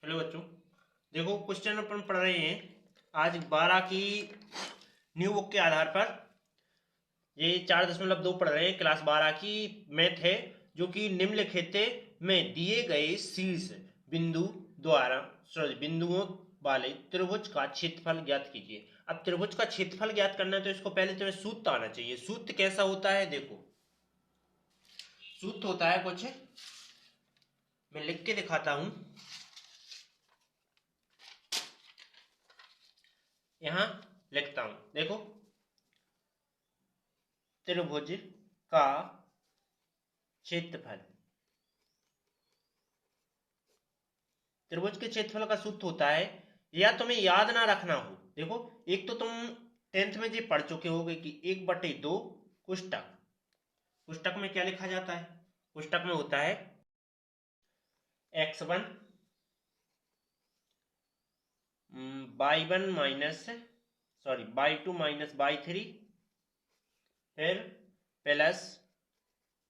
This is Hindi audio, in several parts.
हेलो बच्चों। देखो क्वेश्चन अपन पढ़ रहे हैं आज 12 की न्यू बुक के आधार पर। ये 4.2 पढ़ रहे हैं, क्लास 12 की मैथ है, जो कि निम्नलिखित में दिए गए शीर्ष बिंदु द्वारा बिंदुओं वाले त्रिभुज का क्षेत्रफल ज्ञात कीजिए। अब त्रिभुज का क्षेत्रफल ज्ञात करना है तो इसको पहले तुम्हें सूत्र आना चाहिए। सूत्र कैसा होता है देखो, सूत्र होता है कुछ, मैं लिख के दिखाता हूं। यहां लिखता हूं, देखो, त्रिभुज का क्षेत्रफल, त्रिभुज के क्षेत्रफल का सूत्र होता है, या तुम्हें याद ना रखना हो, देखो, एक तो तुम 10th में जी पढ़ चुके होगे कि 1/2 कोष्टक। कोष्टक में क्या लिखा जाता है? कोष्टक में होता है x1 y1 minus y2 minus y3, फिर plus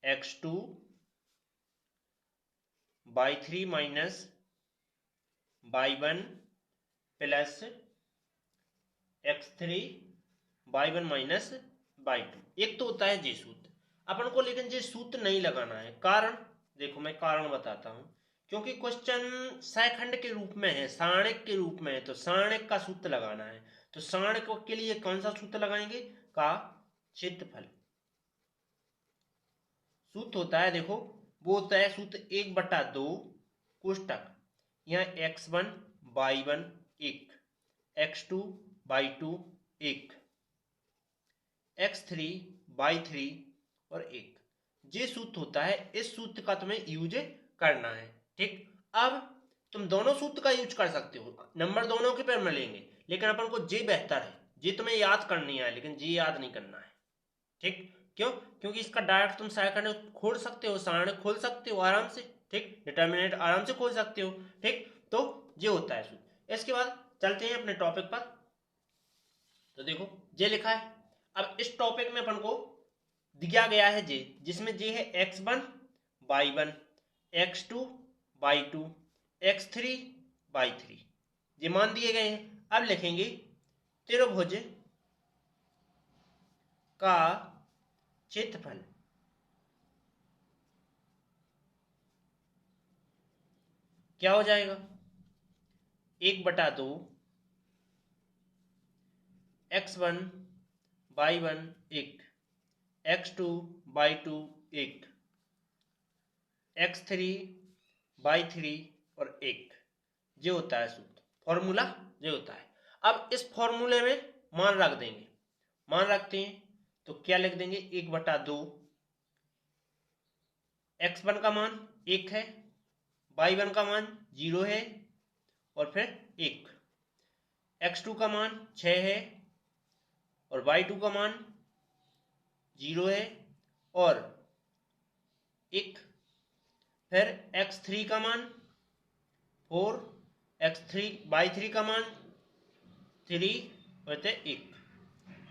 x2 y3 minus y1 plus x3 y1 minus y2। एक तो होता है ये सूत्र अपन को, लेकिन ये सूत्र नहीं लगाना है। कारण देखो, मैं कारण बताता हूं, क्योंकि क्वेश्चन सैखंड के रूप में है, सारणिक के रूप में है, तो सारणिक का सूत्र लगाना है। तो सारणिक के लिए कौन सा सूत्र लगाएंगे? का क्षेत्रफल सूत्र होता है, देखो, वो होता है सूत्र 1/2 कोष्टक, यहाँ x1 y1 1, x2 y2 1, x3 y3 और 1। ये सूत्र होता है, इस सूत्र का तुम्हें यूज करना है। ठीक, अब तुम दोनों सूत्र का यूज कर सकते हो, नंबर दोनों के पर मिलेंगे, लेकिन अपन को जे बेहतर है। जे तुम्हें याद करनी है, लेकिन जे याद नहीं करना है। ठीक, क्यों? क्योंकि इसका डायरेक्ट तुम सेकंड खोल सकते हो, सारणी खोल सकते हो आराम से। ठीक, डिटर्मिनेंट आराम से खोल सकते हो। ठीक, तो ये होता है सूत्र। इसके बाद चलते हैं अपने टॉपिक पर। तो देखो, जे लिखा है। अब इस टॉपिक में अपन को दिया गया है जे, जिसमें जे है x1 y1 x2 y2 x3 y3, ये मान दिए गए हैं। अब लिखेंगे त्रिभुज का क्षेत्रफल। क्या हो जाएगा? 1/2 x1 y1 1, x2 y2 1, x3 y3 और 1। ये होता है सूत्र, फॉर्मूला ये होता है। अब इस फॉर्मूले में मान रख देंगे, मान रखते हैं तो क्या लिख देंगे? 1/2, x1 का मान 1 है, y1 का मान 0 है, और फिर 1, x2 का मान 6 है, और y2 का मान 0 है, और 1, फिर x3 का मान 4, x3 y3 का मान 3 बटे 1,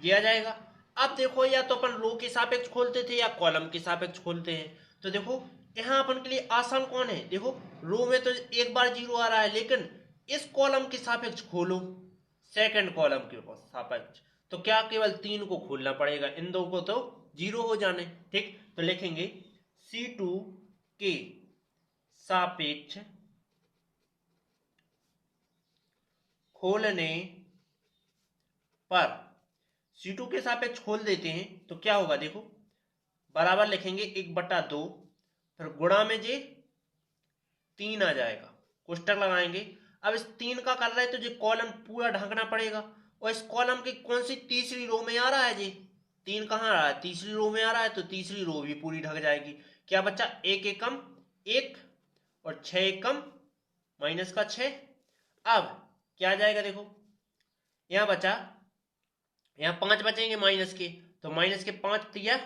ये आ जाएगा। अब देखो, या तो अपन रो के सापेक्ष खोलते थे या कॉलम के सापेक्ष खोलते हैं। तो देखो, यहाँ अपन के लिए आसान कौन है? देखो, रो में तो एक बार 0 आ रहा है, लेकिन इस कॉलम के सापेक्ष खोलो, सेकंड कॉलम के सापेक्ष, तो क्या केवल 3 को खोलना पड़ेगा, इन दो को तो 0 हो जाने। ठीक, तो लिखेंगे C2 के सापेक्ष खोलने पर, C2 के सापेक्ष खोल देते हैं तो क्या होगा? देखो, बराबर लिखेंगे 1/2, फिर गुणा में जे 3 आ जाएगा, कोष्टक लगाएंगे। अब इस 3 का कर रहे हैं तो जो कॉलम पूरा ढकना पड़ेगा, और इस कॉलम की कौन सी तीसरी रो में आ रहा है? जी 3 कहाँ आ रहा है? तीसरी रो में आ रहा है, तो तीसरी रो भी पूरी ढक जाएगी। क्या बच्चा? 1 एकम 1 और 6 एकम माइनस का 6। अब क्या आ जाएगा? देखो, यहाँ बचा, यहाँ 5 बचेंगे माइनस के, तो माइनस के 5 दिया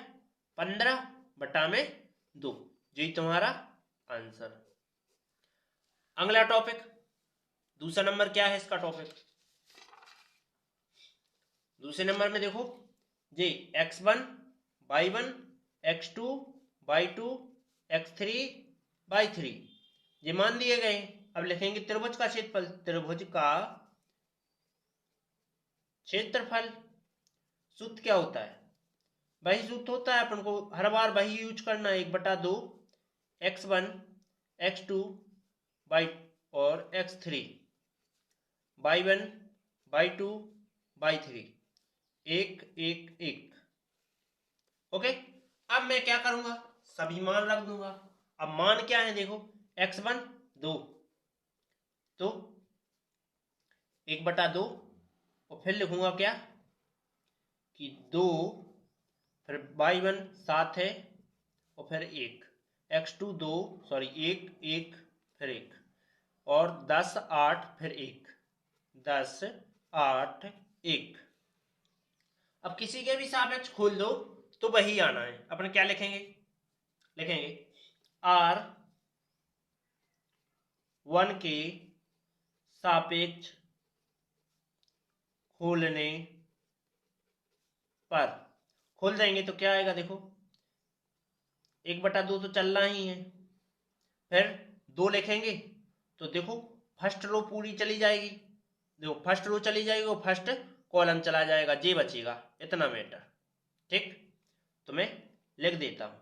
15 बटा में 2, यही तुम्हारा आंसर। अगला टॉपिक, दूसरा नंबर क्या है इसका टॉपिक? दूसरे नंबर में देखो, जी x1 y1 x2 y2 x3 y3, ये मान दिए गए हैं। अब लिखेंगे त्रिभुज का क्षेत्रफल, त्रिभुज का क्षेत्रफल। सूत्र क्या होता है? वही सूत्र होता है, अपन को हर बार वही यूज करना है, 1/2 x1 x2 बाई और x3 y1 y2 y3, 1 1 1। Okay, अब मैं क्या करूंगा, सभी मान रख दूंगा। अब मान क्या है देखो, x1 2, तो 1/2 और फिर लिखूंगा क्या कि 2, फिर y1 7 है और फिर 1, x2 2 सॉरी 1 1 फिर 1 और 10 8 फिर 1, 10 8 1। अब किसी के भी सापेक्ष खोल दो तो वही आना है। अपन क्या लिखेंगे, लिखेंगे R1 के सापेक्ष खोलने पर, खोल देंगे तो क्या आएगा देखो, 1/2 तो चलना ही है, फिर 2 लिखेंगे तो देखो फर्स्ट रो पूरी चली जाएगी, देखो फर्स्ट रो चली जाएगी और फर्स्ट कॉलम चला जाएगा, जे बचेगा, इतना मैटर। ठीक, तो मैं लिख देता हूं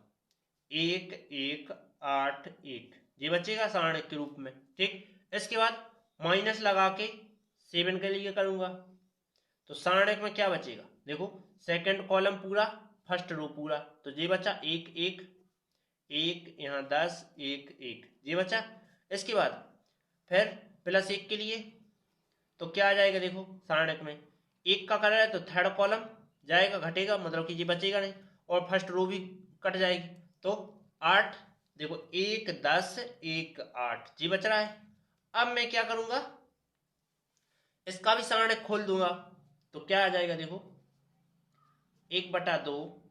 1 1 8 1, ये बचेगा सारणी के रूप में। ठीक, इसके बाद माइनस लगा के 7 के लिए करूंगा तो सारणी में क्या बचेगा देखो, सेकंड कॉलम पूरा, फर्स्ट रो पूरा, तो ये बचा 1 1 1, यहाँ 10 1 1, ये बचा। इसके बाद फिर +1 के लिए तो क्या आ जाएगा देखो, सारणक में 1 का कलर है तो थर्ड कॉलम जाएगा, घटेगा, मतलब कि ये बचेगा नहीं, और फर्स्ट रो भी कट जाएगी, तो 8, देखो 1 10 1 8, जी बच रहा है। अब मैं क्या करूंगा, इसका भी सारणक खोल दूंगा तो क्या आ जाएगा देखो, 1/2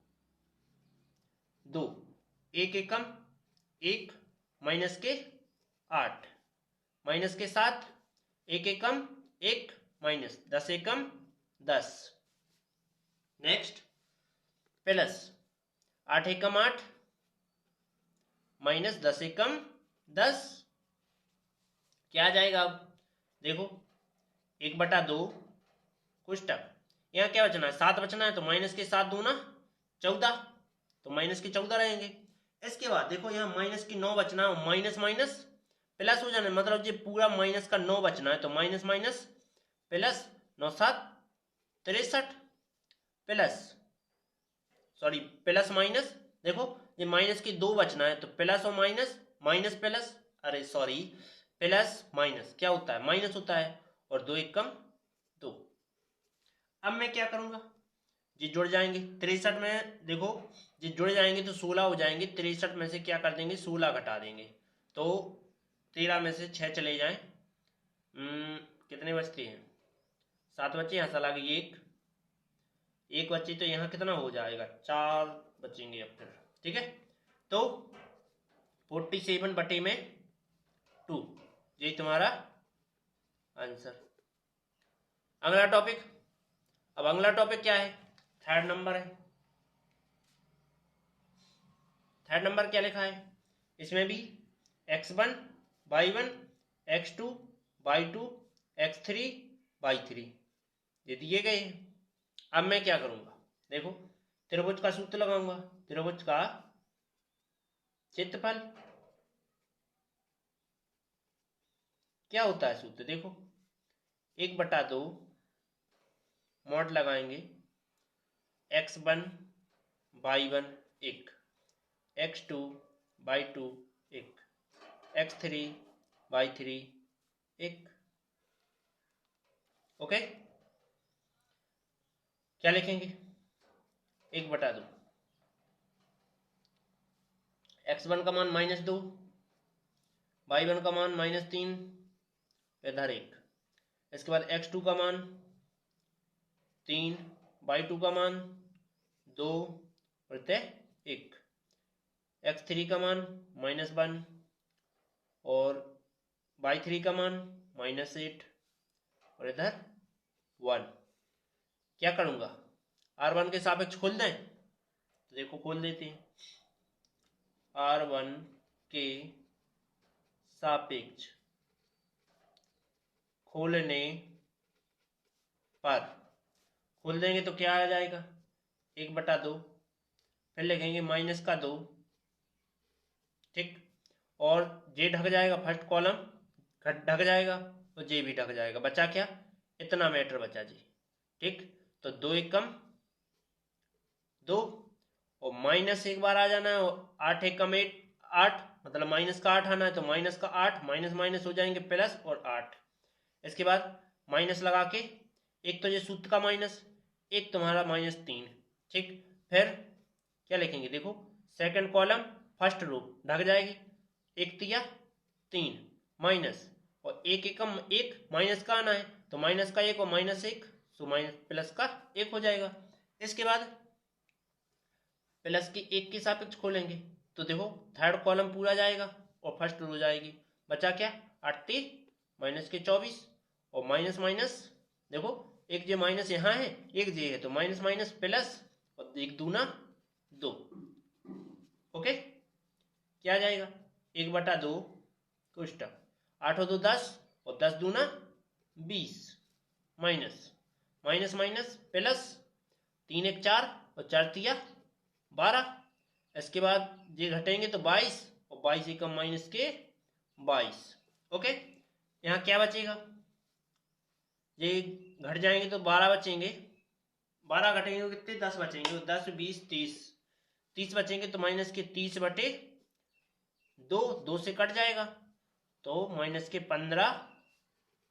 2, 1 एकम 1 माइनस के 8 माइनस के 7, 1 एकम 1 माइनस 10 एकम 10, नेक्स्ट प्लस 8 एकम 8 माइनस 10 एकम 10, क्या आ जाएगा अब देखो, 1/2 कोष्टक, यहाँ क्या बचना है 7 बचना है, तो माइनस के 7 दूना 14, तो माइनस के 14 रहेंगे। इसके बाद देखो यहाँ माइनस की 9 बचना है, माइनस माइनस प्लस हो जाना है, मतलब ये पूरा माइनस का 9 बचना है, तो minus minus plus 9 7 63 plus sorry plus minus, देखो ये माइनस की 2 बचना है, तो प्लस और माइनस माइनस प्लस, अरे सॉरी प्लस माइनस क्या होता है, माइनस होता है, और 2 एकम 2। अब मैं क्या करूंगा, ये जुड़ जाएंगे 63 में, देखो ये जुड़ जाएंगे तो 16 हो जाएंगे, 63 में से क्या कर देंगे 16 घटा देंगे, तो 13 में से 6 चले जाएं, कितने बचते हैं 7 बचे, यहाँ से लगे 1 बचे, तो यहाँ कितना हो जाएगा 4 बचेंगे अब फिर। ठीक है, तो 47 बटे में 2, यही तुम्हारा आंसर। अगला टॉपिक, अब अगला टॉपिक क्या है, थर्ड नंबर है। थर्ड नंबर क्या लिखा है, इसमें भी x1 y1 x2 y2 x3 y3 ये दिए गए हैं। अब मैं क्या करूंगा देखो, त्रिभुज का सूत्र लगाऊंगा, त्रिभुज का क्षेत्रफल क्या होता है सूत्र देखो, 1/2 मॉड लगाएंगे, x1 y1 1, x2 y2 1, x3 y3 1। Okay, क्या लिखेंगे 1/2, x1 का मान -2, y1 का मान -3 इधर 1, इसके बाद x2 का मान 3, y2 का मान 2 और इधर 1, x3 का मान -1 और y3 का मान -8 और इधर 1। क्या करूंगा, R1 के सापेक्ष खोल दें, तो देखो खोल देते हैं, R1 के सापेक्ष खोलने पर, खोल देंगे तो क्या आ जाएगा 1/2, फिर लिखेंगे -2, ठीक। और जे ढक जाएगा, फर्स्ट कॉलम ढक जाएगा तो जे भी ढक जाएगा, बचा क्या, इतना मैटर बचा जी, ठीक। तो 2 एकम 2 और माइनस एक बार आ जाना है, और 8 एकम 8 मतलब माइनस का 8 आना है, तो माइनस का 8 माइनस माइनस हो जाएंगे प्लस और 8। इसके बाद माइनस लगा के, एक तो ये सूत्र का माइनस, एक तुम्हारा -3, ठीक। फिर क्या लिखेंगे, देखो सेकंड कॉलम फर्स्ट रो ढक जाएगी, 1 तिया 3 माइनस, और एक एकम 1 माइनस का आना है, तो माइनस का 1 और -1 सो माइनस प्लस का 1 हो जाएगा। इसके बाद प्लस की 1 के सापेक्ष खोलेंगे तो देखो थर्ड कॉलम पूरा जाएगा और फर्स्ट रो जाएगी, बचा क्या 8 माइनस के 24, और माइनस माइनस देखो एक जे माइनस यहाँ है, एक जे है, तो माइनस माइनस प्लस, और 1 दूना 2, ओके। क्या आ जाएगा 1/2 कोष्टक 8 और 2 10 और 10 दूना 20, माइनस माइनस माइनस प्लस, 3 1 4 और 4 तिया 12। इसके बाद ये घटेंगे तो 22, और 22 एकम माइनस के 22, ओके। यहाँ क्या बचेगा, ये घट जाएंगे तो 12 बचेंगे, 12 घटेंगे तो कितने 10 बचेंगे, तो 10 20 30 बचेंगे, तो माइनस के 30/2, 2 से कट जाएगा तो माइनस के 15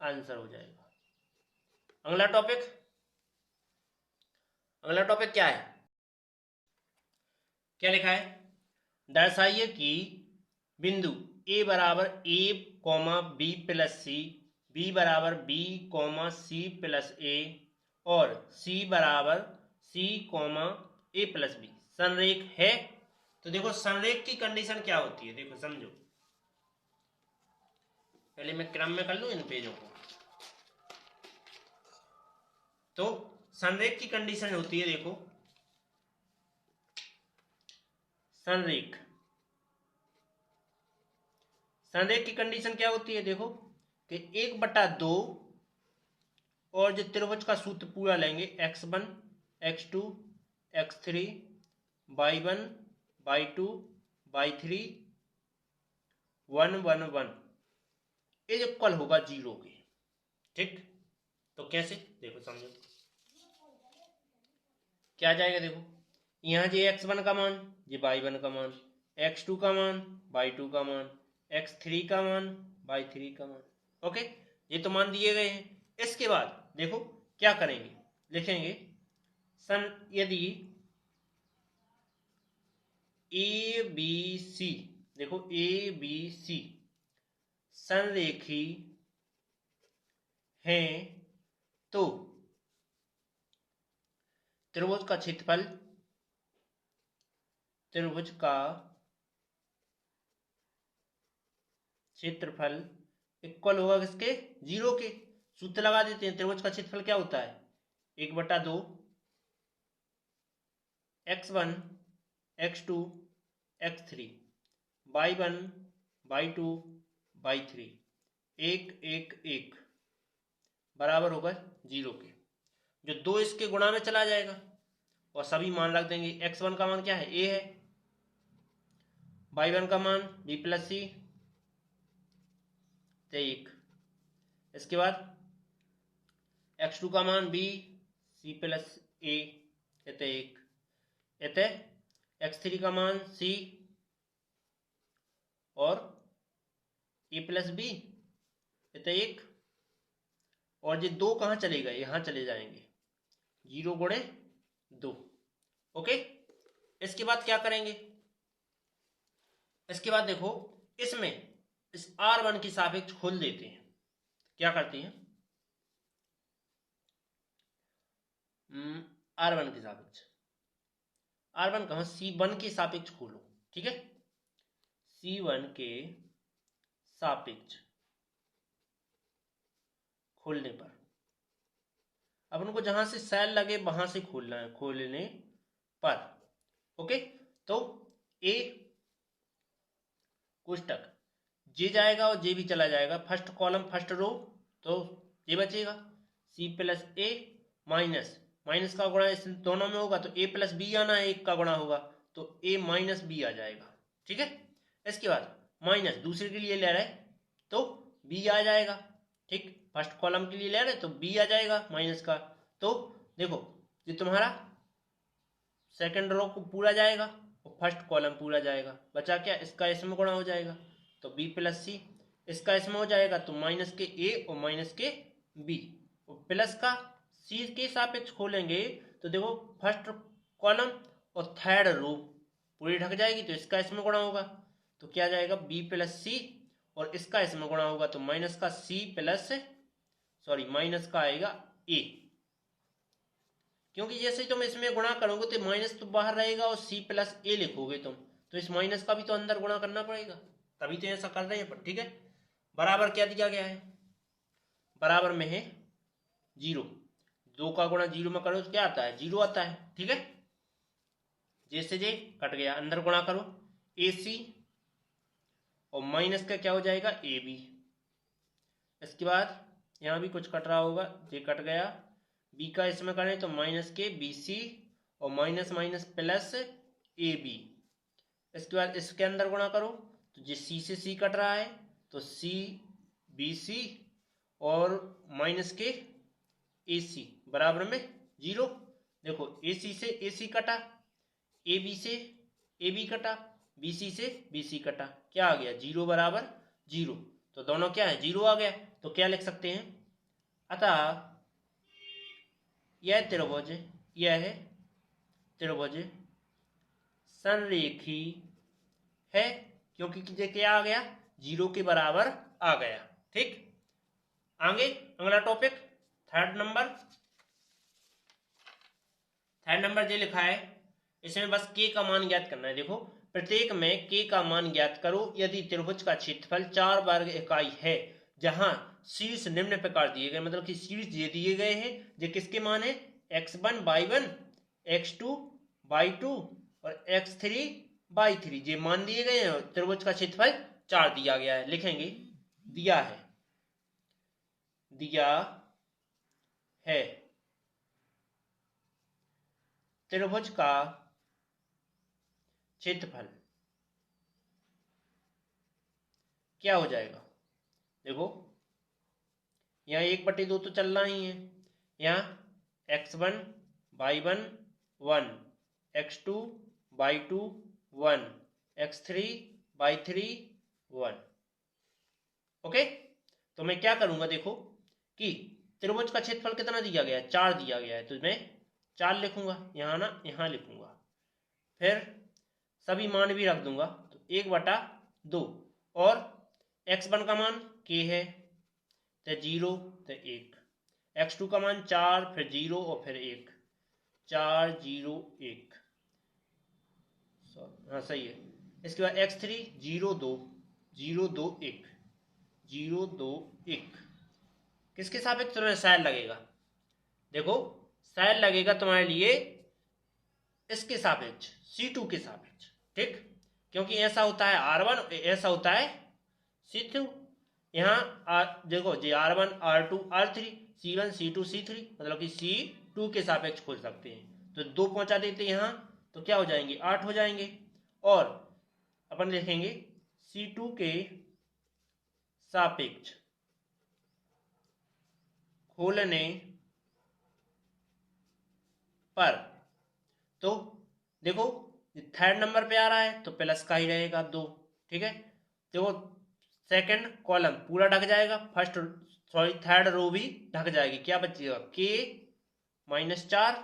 आंसर हो जाएगा। अगला टॉपिक क्या है, क्या लिखा है, दर्शाइए कि बिंदु a बराबर a, b plus c, b बराबर b, c प्लस a और c बराबर c, a प्लस b संरेख है। तो देखो संरेख की कंडीशन क्या होती है, देखो समझो, पहले मैं क्रम में कर लूं इन पेजों को। तो संरेख की कंडीशन होती है, देखो संरेख की कंडीशन क्या होती है, देखो कि 1/2 और जो त्रिभुज का सूत्र पूरा लेंगे, x1 x2 x3 y1 y2 y3 1 1 1 ये इक्वल होगा 0 के, ठीक। तो कैसे, देखो समझो क्या जाएगा, देखो यहाँ जे x1 का मान, ये y1 का मान, x2 का मान, y2 का मान, x3 का मान, y3 का मान, ओके। ये तो मान दिए गए हैं। इसके बाद देखो क्या करेंगे, लिखेंगे यदि ए बी सी, देखो ए बी सी संरेखी हैं तो त्रिभुज का क्षेत्रफल इक्वल होगा किसके, 0 के। सूत्र लगा देते हैं, त्रिभुज का क्षेत्रफल क्या होता है 1/2 x1 x2 x3 y1 y2 y3 1 1 1 बराबर होगा 0 के। जो 2 इसके गुणा में चला जाएगा और सभी मान रख देंगे। x1 का मान क्या है, a है, y1 का मान b प्लस सी 1, इसके बाद x2 का मान b c plus a 1, x3 का मान c और a प्लस b 1, और ये 2 कहाँ चले गए, यहाँ चले जाएंगे, 0 गुणे 2, ओके। इसके बाद क्या करेंगे, इसके बाद देखो इसमें इस R1 की सापेक्ष खोल देते हैं। क्या करते हैं, R1 की सापेक्ष, R1 कहाँ, C1 के सापेक्ष खोलो, ठीक है। C1 के सापेक्ष खोलने पर अब उनको जहां से सेल लगे वहां से खोलना है, खोलने पर, ओके। तो ए कोष्टक जे जाएगा और जे भी चला जाएगा, फर्स्ट कॉलम फर्स्ट रो, तो ये बचेगा सी प्लस ए माइनस माइनस का गुणा इस दोनों में होगा तो ए प्लस बी आना है, एक का गुणा होगा तो ए माइनस बी आ जाएगा। ठीक है, इसके बाद माइनस दूसरे के लिए ले रहे तो बी आ जाएगा। ठीक, फर्स्ट कॉलम के लिए ले रहे तो बी आ जाएगा माइनस का। तो देखो ये तुम्हारा सेकंड रो को पूरा जाएगा और फर्स्ट कॉलम पूरा जाएगा, बचा क्या, इसका इसमें गुणा हो जाएगा तो बी प्लस सी, इसका इसमें हो जाएगा तो माइनस के ए और माइनस के बी, और प्लस का सी के सापेक्ष खोलेंगे तो देखो फर्स्ट कॉलम और थर्ड रो पूरी ढक जाएगी तो इसका इसमें गुणा होगा तो क्या आ जाएगा बी प्लस सी, और इसका इसमें गुणा होगा तो माइनस का सी प्लस माइनस का आएगा ए, क्योंकि जैसे तुम इसमें गुणा करोगे तो माइनस तो बाहर रहेगा और सी प्लस ए लिखोगे तुम, तो इस माइनस का भी तो अंदर गुणा करना पड़ेगा, तभी तो ऐसा कर रहे हैं। ठीक है, बराबर क्या दिया गया है, बराबर में है 0, 2 का गुणा 0 में करो तो क्या आता है 0 आता है। ठीक है, जैसे जे कट गया, अंदर गुणा करो ए सी और माइनस का क्या हो जाएगा ए बी, इसके बाद यहाँ भी कुछ कट रहा होगा, ये कट गया, बी का इसमें करें तो माइनस के बी सी और minus minus plus a b, इसके बाद इसके अंदर गुणा करो तो जिस सी से सी कट रहा है तो सी बी सी और माइनस के ए सी बराबर में 0। देखो ए सी से ए सी कटा, ए बी से ए बी कटा, बी सी से बी सी कटा, क्या आ गया 0 बराबर 0, तो दोनों क्या है 0 आ गया। तो क्या लिख सकते हैं, अतः यह त्रिभुज, यह है त्रिभुज संरेखी है, क्योंकि क्या आ गया 0 के बराबर आ गया। ठीक, आगे अगला टॉपिक थर्ड नंबर जो लिखा है इसमें बस के का मान ज्ञात करना है। देखो प्रत्येक में के का मान ज्ञात करो यदि त्रिभुज का क्षेत्रफल 4 वर्ग इकाई है जहां शीर्ष निम्न प्रकार दिए गए, मतलब कि शीर्ष ये दिए गए हैं, ये किसके मान है x1 y1 x2 y2 और x3 y3, ये मान दिए गए हैं, त्रिभुज का क्षेत्रफल 4 दिया गया है। लिखेंगे दिया है त्रिभुज का क्षेत्रफल क्या हो जाएगा, देखो यहाँ 1/2 तो चलना ही है, यहाँ x1 y1 1 x2 y2 1 x3 y3 1। Okay, तो मैं क्या करूंगा, देखो कि त्रिभुज का क्षेत्रफल कितना दिया गया है 4 दिया गया है, तो मैं 4 लिखूंगा यहाँ ना, यहाँ लिखूंगा, फिर सभी मान भी रख दूंगा तो 1/2 और x1 का मान k है तो 0 तो 1, x2 का मान 4 फिर 0 और फिर 1, 4 0 1, हाँ सही है। इसके बाद x3 0 2 0 2 1 0 2 1, किसके सापेक्ष तुम्हें शायद लगेगा, देखो शायद लगेगा तुम्हारे लिए इसके सापेक्ष C2 के सापेक्ष। ठीक, क्योंकि ऐसा होता है R1 ऐसा होता है C2, यहाँ देखो जी R1 R2 R3 C1 C2 C3, मतलब कि C2 के सापेक्ष खोज सकते हैं, तो 2 पहुंचा देते हैं यहाँ तो क्या हो जाएंगे 8 हो जाएंगे, और अपन लिखेंगे C2 के सापेक्ष खोलने पर, तो देखो थर्ड नंबर पे आ रहा है तो प्लस का ही रहेगा 2। ठीक है, देखो सेकंड कॉलम पूरा ढक जाएगा, थर्ड रो भी ढक जाएगी, क्या बचेगा k -4,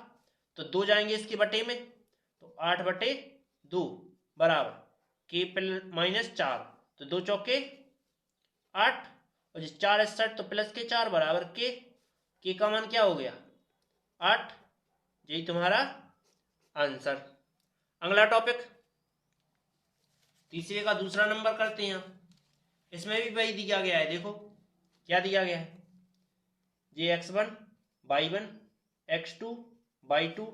तो 2 जाएंगे इसके बटे में तो 8/2 बराबर k -4, तो 2 चौके 8 और 4 इस साइड तो प्लस के 4 बराबर k का मान क्या हो गया 8, यही तुम्हारा आंसर। अगला टॉपिक तीसरे का दूसरा नंबर करते हैं, इसमें भी वही दिया गया है, देखो क्या दिया गया है, ये x1 y1 x2 y2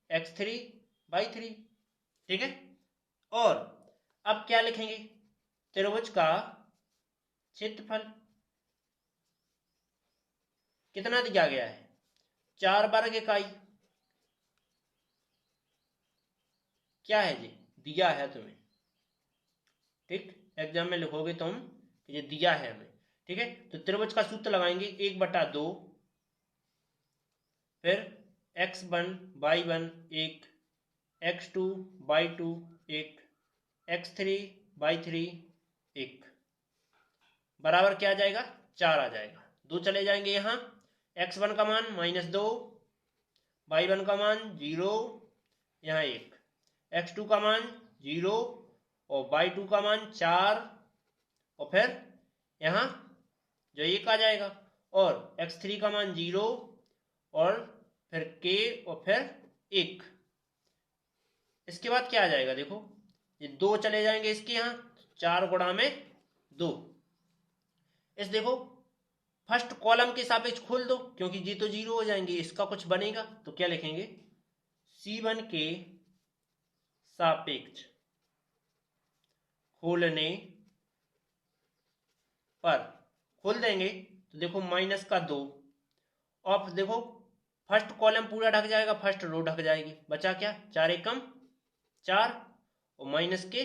x3 y3। ठीक है, और अब क्या लिखेंगे, त्रिभुज का क्षेत्रफल कितना दिया गया है, 4 वर्ग इकाई। क्या है जी, दिया है तुम्हें, ठीक, एग्जाम में लिखोगे तुम ये दिया है हमें, ठीक है। तो त्रिभुज का सूत्र लगाएंगे 1/2, फिर x1 y1 1, x2 y2 1, x3 y3 1, बराबर क्या आ जाएगा, 4 आ जाएगा। 2 चले जाएंगे यहाँ, x1 का मान -2, y1 का मान 0, यहाँ 1, x2 का मान 0 और y2 का मान 4, और फिर यहाँ जो 1 आ जाएगा, और x3 का मान 0 और फिर k और फिर 1। इसके बाद क्या आ जाएगा, देखो ये 2 चले जाएंगे इसके यहाँ, 4 गुणा में 2। इस देखो फर्स्ट कॉलम के सापेक्ष खोल दो, क्योंकि जी तो 0 हो जाएंगे, इसका कुछ बनेगा तो क्या लिखेंगे, C1 के सापेक्ष खोलने पर, खोल देंगे तो देखो -2, और देखो फर्स्ट कॉलम पूरा ढक जाएगा, फर्स्ट रो ढक जाएगी, बचा क्या, 4 एकम 4 और माइनस के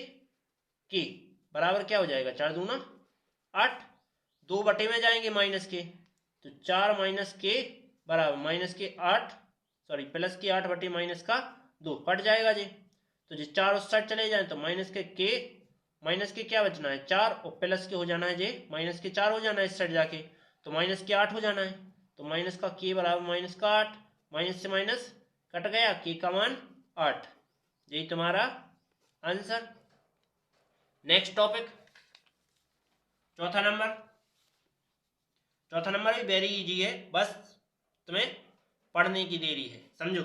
बराबर क्या हो जाएगा, 4 दूना 8, 2 बटे में जाएंगे माइनस के, तो 4 माइनस के बराबर -8, सॉरी +8 बटे -2 कट जाएगा जी। तो जी 4 उस साइड चले जाए तो माइनस के क्या बचना है, 4, और प्लस के हो जाना है जी -4 हो जाना है इस साइड जाके, तो -8 हो जाना है, तो माइनस का के बराबर -8, माइनस से माइनस कट गया, के का मान 8, यही तुम्हारा आंसर। नेक्स्ट टॉपिक, चौथा नंबर भी वेरी इजी है, बस तुम्हें पढ़ने की देरी है, समझो।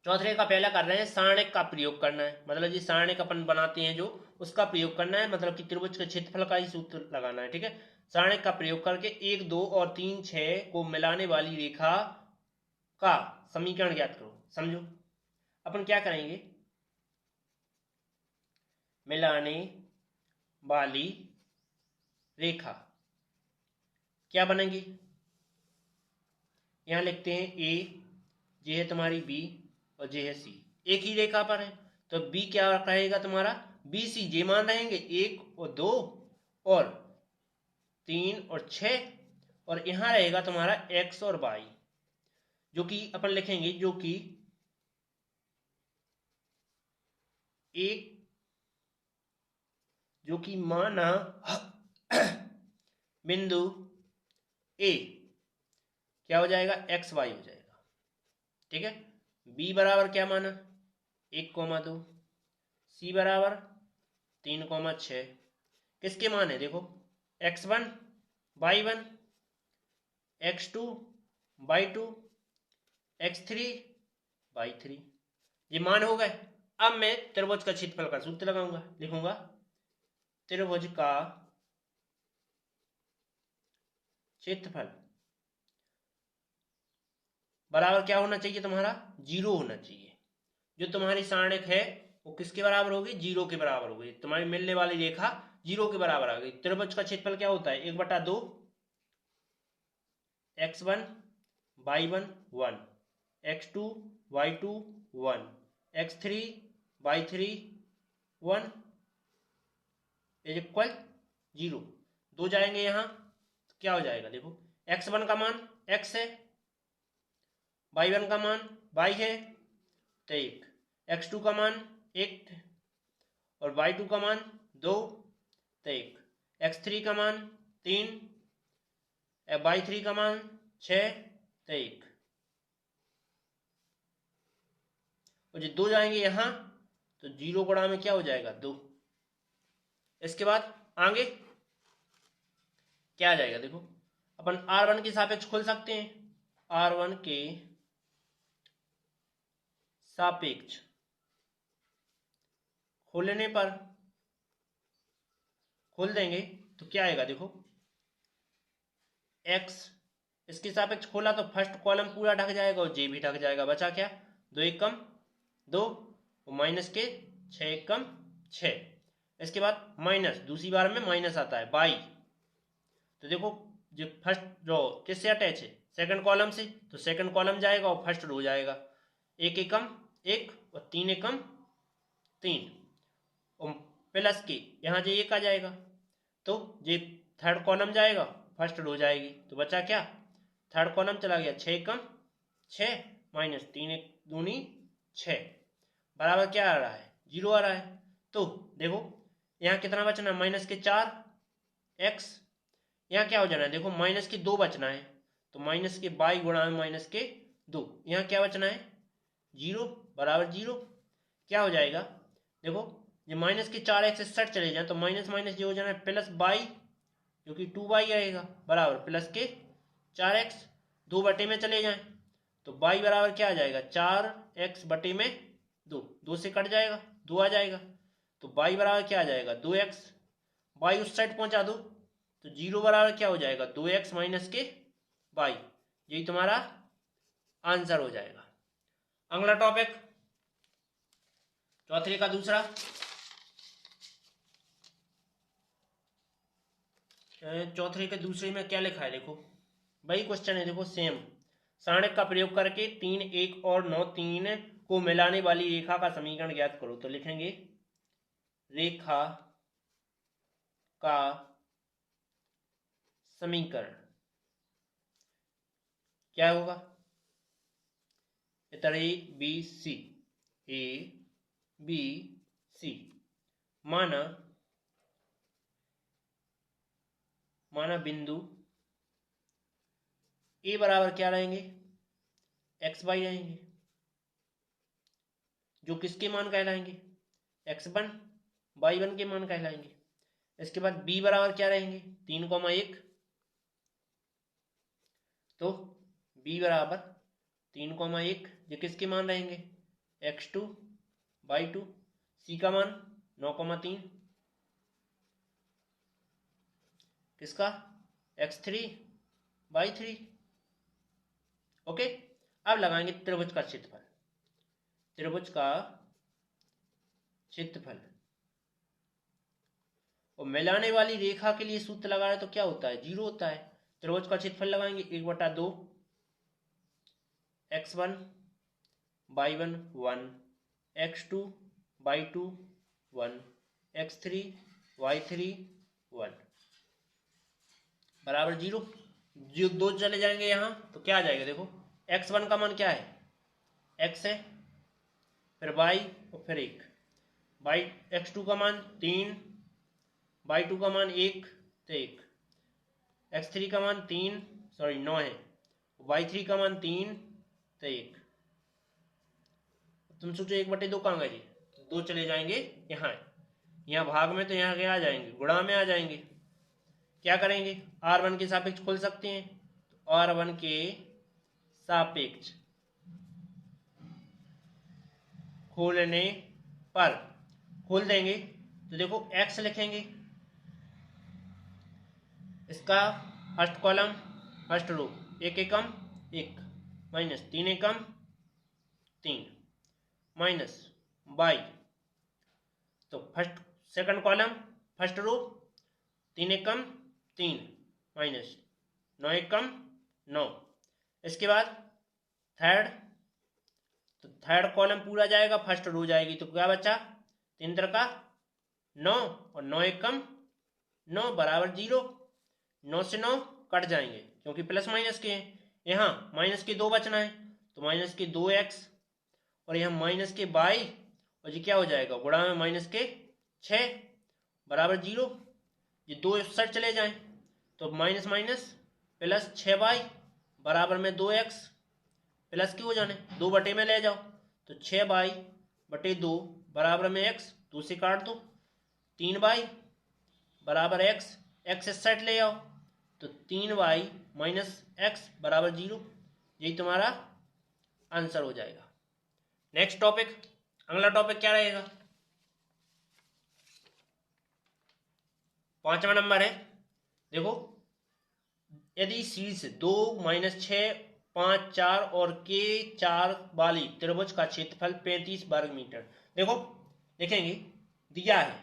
चौथे का पहला कर रहे हैं, सारणिक का प्रयोग करना है, मतलब जी सारणिक अपन बनाते हैं जो, उसका प्रयोग करना है, मतलब कि त्रिभुज के क्षेत्रफल का ही सूत्र लगाना है, ठीक है। सारणिक का प्रयोग करके 1, 2 और 3, 6 को मिलाने वाली रेखा का समीकरण ज्ञात करो, समझो। अपन क्या करेंगे, मिलाने वाली रेखा क्या बनेगी, यहां लिखते हैं ए, ये है तुम्हारी बी और ये है सी, एक ही रेखा पर है, तो बी क्या रहेगा तुम्हारा, बी सी जे मान रहेंगे 1 और 2 और 3 और 6, और यहां रहेगा तुम्हारा एक्स और वाई, जो कि अपन लिखेंगे जो कि एक, जो कि माना बिंदु ए क्या हो जाएगा, एक्स वाई हो जाएगा, ठीक है। बी बराबर क्या माना, 1,2, सी बराबर 3,6, किसके मान है देखो, x1 y1, x2 y2, x3 y3, ये मान हो गए। अब मैं त्रिभुज का क्षेत्रफल का सूत्र लगाऊंगा, लिखूंगा त्रिभुज का क्षेत्रफल बराबर क्या होना चाहिए तुम्हारा, 0 होना चाहिए। जो तुम्हारी सारणिक है वो किसके बराबर होगी, 0 के बराबर होगी, तुम्हारी मिलने वाली रेखा 0 के बराबर आ गई। त्रिभुज का क्षेत्रफल क्या होता है, 1/2 x1 y1 1, x2 y2 1, x3 y3 1 is equal 0। 2 जाएंगे यहां तो क्या हो जाएगा, देखो x1 का मान x है, y1 का मान y है तो 1, x2 का मान 1 और y2 का मान 2 तो 1, x3 का मान 3, y3 का मान 6 तो 1, और जो 2 जाएंगे यहां तो 0 गुणा में क्या हो जाएगा, 2। इसके बाद आगे क्या आ जाएगा, देखो अपन r1 के सापेक्ष खोल सकते हैं, r1 के सापेक्ष खोलने पर खोल देंगे तो क्या आएगा, देखो x इसके सापेक्ष खोला तो फर्स्ट कॉलम पूरा ढक जाएगा और जे भी ढक जाएगा, बचा क्या, 2 एकम 2 और माइनस के 6 एकम 6। इसके बाद माइनस, दूसरी बार में माइनस आता है y, तो देखो जो फर्स्ट रो किससे अटैच है, सेकंड कॉलम से, तो सेकंड कॉलम जाएगा और फर्स्ट रो जाएगा। एक एकम एक और तीन एकम तीन, और प्लस के यहाँ जो एक आ जाएगा, तो ये थर्ड कॉलम जाएगा, फर्स्ट रो जाएगी, तो बचा क्या, थर्ड कॉलम चला गया, छः एकम छः माइनस तीन एक दूनी छः, बराबर क्या आ रहा है, जीरो आ रहा है। तो देखो यहाँ कितना बचना है, माइनस के चार एक्स, यहाँ क्या हो जाना है, देखो माइनस के दो बचना है, तो माइनस के बाई गुणा में माइनस के दो, यहाँ क्या बचना है, जीरो, बराबर जीरो। क्या हो जाएगा, देखो ये माइनस के चार एक्स इस साइड चले जाए तो माइनस माइनस ये हो जाना है प्लस बाई, जो कि टू बाई आएगा, बराबर प्लस के चार एक्स, दो बटे में चले जाएं तो बाई बराबर क्या आ जाएगा, चार एक्स बटे में दो, दो से कट जाएगा, दो आ जाएगा, तो बाई बराबर क्या आ जाएगा, दो एक्स, बाई उस साइड पहुंचा दो, तो जीरो बराबर क्या हो जाएगा, दो एक्स माइनस के बाई, यही तुम्हारा आंसर हो जाएगा। अगला टॉपिक चौथे का दूसरा, चौथे के दूसरे में क्या लिखा है, देखो वही क्वेश्चन है, देखो सेम, सारणिक का प्रयोग करके तीन एक और नौ तीन को मिलाने वाली रेखा का समीकरण ज्ञात करो। तो लिखेंगे रेखा का समीकरण क्या होगा, इधर A B C, A B C, माना बिंदु ए बराबर क्या रहेंगे, एक्स वाई रहेंगे, जो किसके मान कहलाएंगे, एक्स वन वाई वन के मान कहलाएंगे। इसके बाद बी बराबर क्या रहेंगे, तीन कॉमा एक, तो बी बराबर तीन कॉमा एक, ये किसके मान रहेंगे, X two Y two. C का मान नौ कॉमा तीन, किसका, X three Y three. Okay, अब लगाएंगे त्रिभुज का क्षेत्रफल, त्रिभुज का क्षेत्रफल, और मिलाने वाली रेखा के लिए सूत्र लगाए तो क्या होता है, जीरो होता है। त्रिभुज का क्षेत्रफल लगाएंगे एक बटा दो, x one y one one, x two Y two one, x three Y three one, बराबर जीरो। जो दो चले जाएंगे यहाँ तो क्या आ जाएगा, देखो एक्स वन का मान क्या है, एक्स है, फिर वाई और फिर एक, वाई एक्स टू का मान तीन, वाई टू का मान एक तो एक, एक्स थ्री का मान तीन सॉरी नौ है, वाई थ्री का मान तीन तो एक। तुम सोचो एक बटे दो कहाँ गए, दो चले जाएंगे यहाँ, यहाँ भाग में तो यहाँ के आ जाएंगे, गुणा में आ जाएंगे। क्या करेंगे, आर वन के सापेक्ष खोल सकते हैं, तो आर वन के सापेक्ष खोलने पर खोल देंगे तो देखो एक्स लिखेंगे, इसका फर्स्ट कॉलम फर्स्ट रो, एक एकम एक माइनस तीन एकम तीन माइनस बाई, तो first second column first row, तीन एकम तीन माइनस नौ एकम नौ। इसके बाद थर्ड, तो थर्ड कॉलम पूरा जाएगा, फर्स्ट रो जाएगी, तो क्या बचा, तीन का नौ और नौ एकम नौ, बराबर जीरो। नौ से नौ कट जाएंगे क्योंकि प्लस माइनस के हैं, यहाँ माइनस के दो बचना है, तो माइनस के दो एक्स, और यहाँ माइनस के बाई, और ये क्या हो जाएगा, गुणा में माइनस के छः, बराबर जीरो। ये दो इस साइड चले जाएं तो माइनस माइनस प्लस छः बाई, बराबर में दो एक्स, प्लस की हो जाने, दो बटे में ले जाओ, तो छः बाई बटे दो बराबर में एक्स, दो से काट दो, तीन बाई बराबर एक्स, एक्स इस साइड ले आओ, तो तीन वाई माइनस एक्स बराबर जीरो, यही तुम्हारा आंसर हो जाएगा। नेक्स्ट टॉपिक, अगला टॉपिक क्या रहेगा, पांचवा नंबर है। देखो यदि शीर्ष दो माइनस छः पाँच चार और के चार वाली त्रिभुज का क्षेत्रफल 35 वर्ग मीटर, देखो देखेंगे दिया है,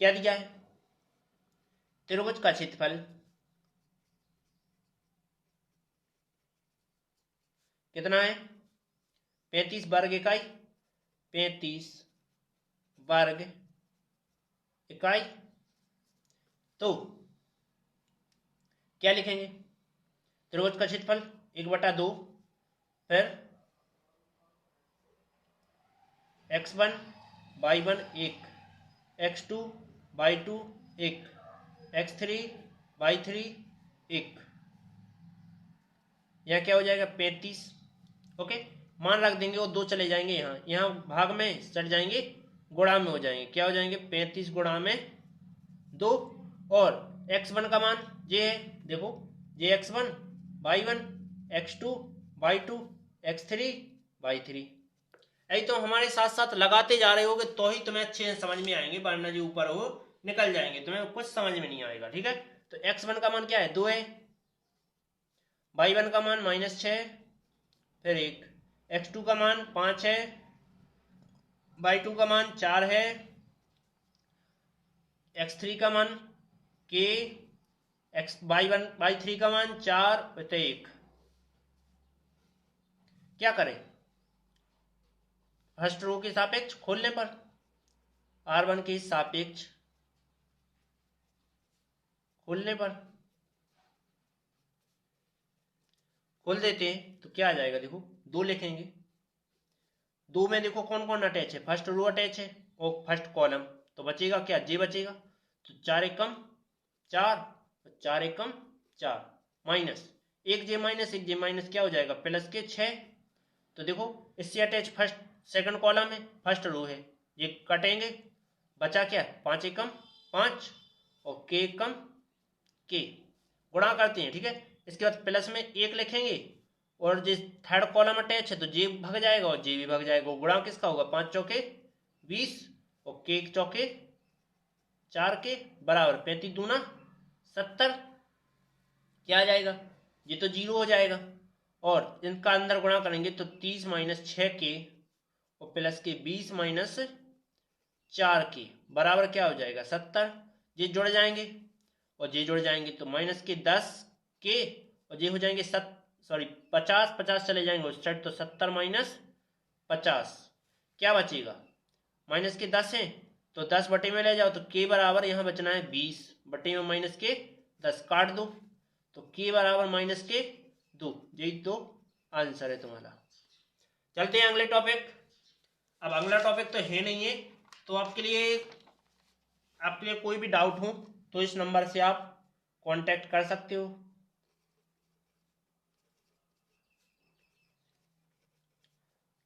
क्या दिया है, त्रिभुज का क्षेत्रफल कितना है? 35 वर्ग इकाई, 35 वर्ग इकाई। तो क्या लिखेंगे? त्रिभुज का क्षेत्रफल 1/2, फिर x1 y1 1, x2 y2 1, x3 y3 1। यहाँ क्या हो जाएगा? 35। ओके, मान रख देंगे और 2 चले जाएंगे यहाँ, यहाँ भाग में चढ़ जाएंगे, गुणा में हो जाएंगे। क्या हो जाएंगे? 35 गुणा में 2। और x1 का मान ये है, देखो ये x1 y1 x2 y2 x3 y3। यही तो हमारे साथ साथ लगाते जा रहे होगे तो ही तुम्हें अच्छे से समझ में आएंगे, वरना जो ऊपर हो निकल जाएंगे, तुम्हें कुछ समझ में नहीं आएगा। ठीक है, तो x1 का मान क्या है? 2 है, y1 का मान -6, फिर 1, x2 का मान 5 है, y2 का मान 4 है, x3 का मान k, y1 y3 का मान 4/1। क्या करें? फर्स्ट रो के सापेक्ष खोलने पर, r1 के सापेक्ष खोलने पर खोल देते हैं तो क्या आ जाएगा? देखो 2 लिखेंगे, 2 में देखो कौन कौन अटैच है? फर्स्ट रो अटैच है और फर्स्ट कॉलम, तो बचेगा क्या? जे बचेगा। तो 4 एकम 4, 4 एकम 4, माइनस 1 जे माइनस 1 जे माइनस क्या हो जाएगा? प्लस के 6। तो देखो इससे अटैच फर्स्ट सेकंड कॉलम है, फर्स्ट रो है, ये कटेंगे, बचा क्या? 5 एकम 5 और के एकम के, गुणा करते हैं। ठीक है, इसके बाद प्लस में 1 लिखेंगे और जिस थर्ड कॉलम अटैच है तो जे भाग जाएगा और जे भी भाग जाएगा। गुणा किसका होगा? 5 चौके 20 और के चौके 4 के बराबर 35 दूना 70। क्या आ जाएगा? ये तो 0 हो जाएगा और इनका अंदर गुणा करेंगे तो 30 - 6 के और प्लस के 20 - 4 के बराबर क्या हो जाएगा? 70। ये जुड़ जाएंगे और ये जुड़ जाएंगे तो माइनस के 10 के और ये हो जाएंगे 50 50 चले जाएंगे उस साइड, तो 70 - 50 क्या बचेगा? माइनस के 10 है तो 10 बटे में ले जाओ तो के बराबर यहाँ बचना है 20 बटे में माइनस के 10 काट दो तो के बराबर -2। यही तो आंसर है तुम्हारा। चलते हैं अगले टॉपिक। अब अगला टॉपिक तो है नहीं है, तो आपके लिए कोई भी डाउट हो तो इस नंबर से आप कांटेक्ट कर सकते हो।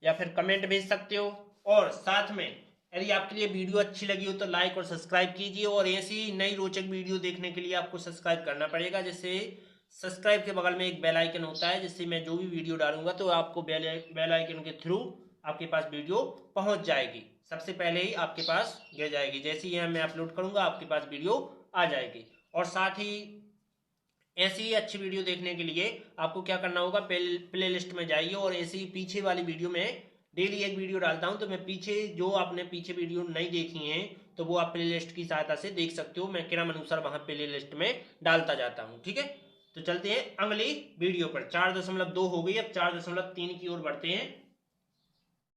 या फिर कमेंट भेज सकते हो। और साथ में यदि आपके लिए वीडियो अच्छी लगी हो तो लाइक और सब्सक्राइब कीजिए। और ऐसी नई रोचक वीडियो देखने के लिए आपको सब्सक्राइब करना पड़ेगा। जैसे सब्सक्राइब के बगल में एक बेल आइकन होता है, जिससे मैं जो भी वीडियो डालूंगा तो आपको बेल आइकन के थ्रू आपके पास वीडियो पहुंच जाएगी, सबसे पहले ही आपके पास गिर जाएगी। जैसे ही मैं अपलोड करूंगा आपके पास वीडियो आ जाएगी। और साथ ही ऐसी ही अच्छी वीडियो देखने के लिए आपको क्या करना होगा? प्ले लिस्ट में जाइए और ऐसी ही पीछे वाली वीडियो में डेली एक वीडियो डालता हूं, तो मैं पीछे जो आपने पीछे वीडियो नहीं देखी हैं तो वो आप प्ले लिस्ट की सहायता से देख सकते हो। मैं क्रम अनुसार वहां प्ले लिस्ट में डालता जाता हूं। ठीक है, तो चलते हैं अगली वीडियो पर। 4.2 हो गई, अब 4.3 की ओर बढ़ते हैं।